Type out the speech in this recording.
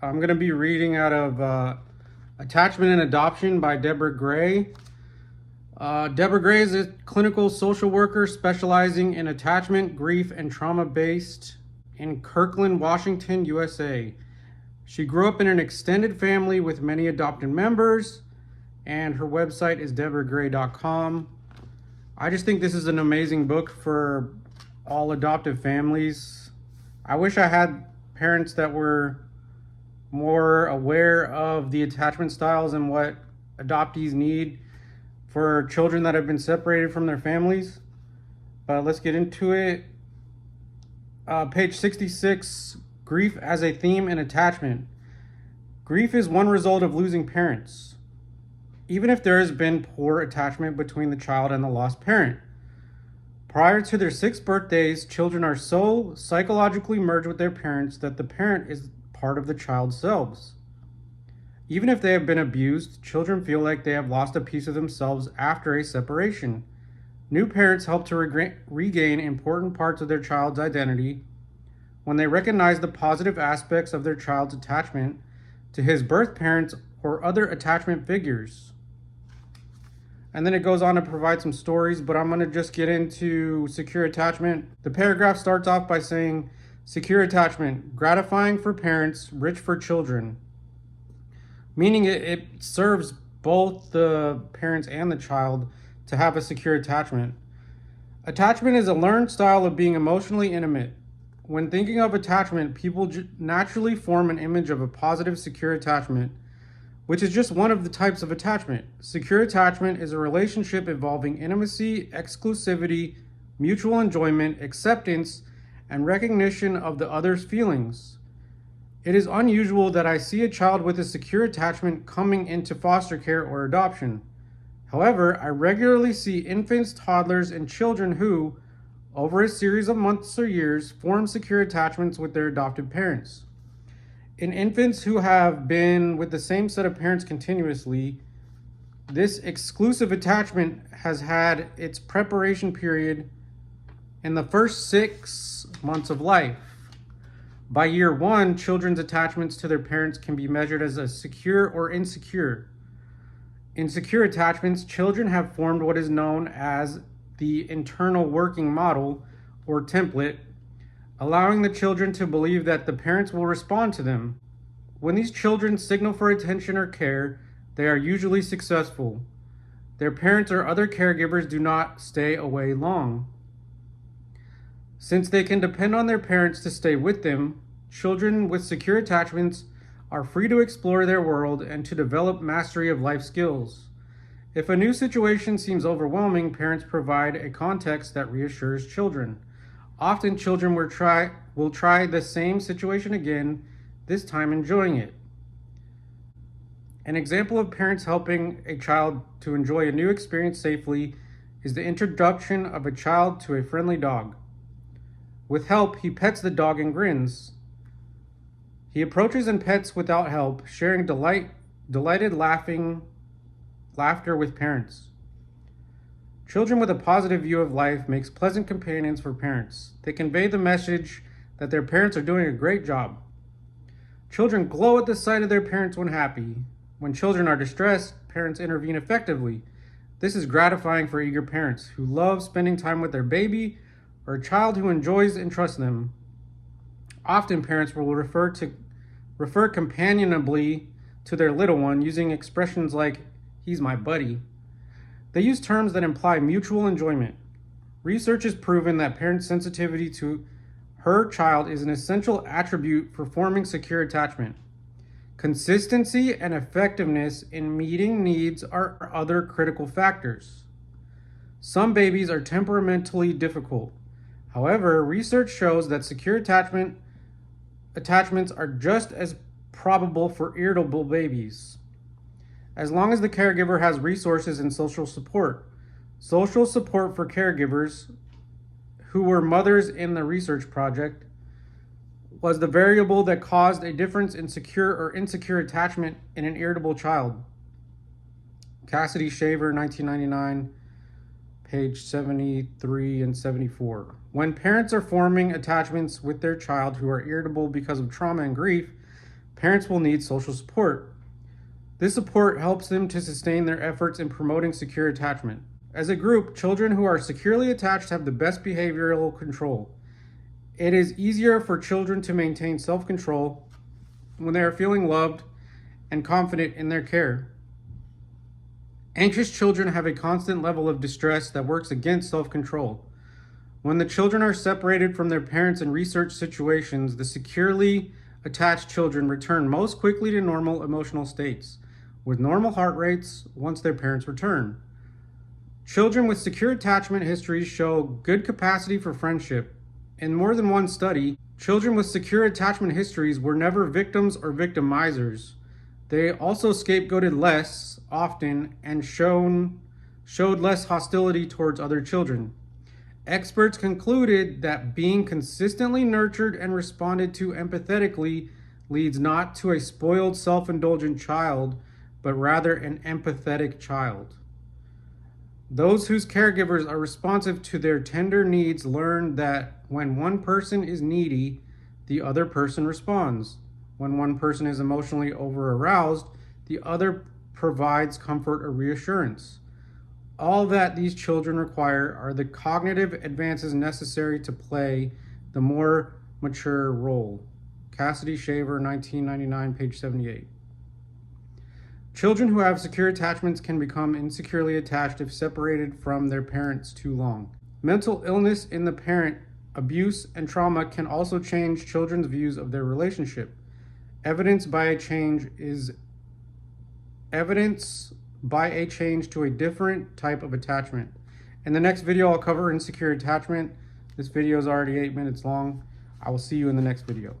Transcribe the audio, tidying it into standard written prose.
I'm going to be reading out of Attachment and Adoption by Deborah Gray. Deborah Gray is a clinical social worker specializing in attachment, grief, and trauma based in Kirkland, Washington, USA. She grew up in an extended family with many adopted members, and her website is deborahgray.com. I just think this is an amazing book for all adoptive families. I wish I had parents that were more aware of the attachment styles and what adoptees need for children that have been separated from their families. But let's get into it. Page 66, Grief as a Theme in Attachment. Grief is one result of losing parents, even if there has been poor attachment between the child and the lost parent. Prior to their 6th birthdays, children are so psychologically merged with their parents that the parent is part of the child's selves. Even if they have been abused, children feel like they have lost a piece of themselves after a separation. New parents help to regain important parts of their child's identity when they recognize the positive aspects of their child's attachment to his birth parents or other attachment figures. And then it goes on to provide some stories, but I'm going to just get into secure attachment. The paragraph starts off by saying, secure attachment, gratifying for parents, rich for children. Meaning it serves both the parents and the child to have a secure attachment. Attachment is a learned style of being emotionally intimate. When thinking of attachment, people naturally form an image of a positive, secure attachment, which is just one of the types of attachment. Secure attachment is a relationship involving intimacy, exclusivity, mutual enjoyment, acceptance, and recognition of the other's feelings. It is unusual that I see a child with a secure attachment coming into foster care or adoption. However, I regularly see infants, toddlers, and children who, over a series of months or years, form secure attachments with their adopted parents. In infants who have been with the same set of parents continuously, this exclusive attachment has had its preparation period in the first 6 months of life. By year 1, children's attachments to their parents can be measured as a secure or insecure. In secure attachments, children have formed what is known as the internal working model or template, allowing the children to believe that the parents will respond to them. When these children signal for attention or care, they are usually successful. Their parents or other caregivers do not stay away long. Since they can depend on their parents to stay with them, children with secure attachments are free to explore their world and to develop mastery of life skills. If a new situation seems overwhelming, parents provide a context that reassures children. Often children will try the same situation again, this time enjoying it. An example of parents helping a child to enjoy a new experience safely is the introduction of a child to a friendly dog. With help, he pets the dog and grins. He approaches and pets without help, sharing delighted laughter with parents. Children with a positive view of life makes pleasant companions for parents. They convey the message that their parents are doing a great job. Children glow at the sight of their parents when happy. When children are distressed, parents intervene effectively. This is gratifying for eager parents who love spending time with their baby or a child who enjoys and trusts them. Often parents will refer companionably to their little one using expressions like, "He's my buddy." They use terms that imply mutual enjoyment. Research has proven that parents' sensitivity to her child is an essential attribute for forming secure attachment. Consistency and effectiveness in meeting needs are other critical factors. Some babies are temperamentally difficult. However, research shows that secure attachments are just as probable for irritable babies, as long as the caregiver has resources and social support. Social support for caregivers who were mothers in the research project was the variable that caused a difference in secure or insecure attachment in an irritable child. Cassidy Shaver, 1999, page 73 and 74. When parents are forming attachments with their child who are irritable because of trauma and grief, Parents will need social support. This support helps them to sustain their efforts in promoting secure attachment. As a group, children who are securely attached have the best behavioral control. It is easier for children to maintain self-control when they are feeling loved and confident in their care. Anxious children have a constant level of distress that works against self-control. When the children are separated from their parents in research situations, the securely attached children return most quickly to normal emotional states, with normal heart rates once their parents return. Children with secure attachment histories show good capacity for friendship. In more than one study, children with secure attachment histories were never victims or victimizers. They also scapegoated less often and showed less hostility towards other children. Experts concluded that being consistently nurtured and responded to empathetically leads not to a spoiled, self-indulgent child, but rather an empathetic child. Those whose caregivers are responsive to their tender needs learn that when one person is needy, the other person responds. When one person is emotionally over-aroused, the other provides comfort or reassurance. All that these children require are the cognitive advances necessary to play the more mature role. Cassidy Shaver, 1999, page 78. Children who have secure attachments can become insecurely attached if separated from their parents too long. Mental illness in the parent, abuse, and trauma can also change children's views of their relationship. Evidence by a change to a different type of attachment. In the next video, I'll cover insecure attachment. This video is already 8 minutes long. I will see you in the next video.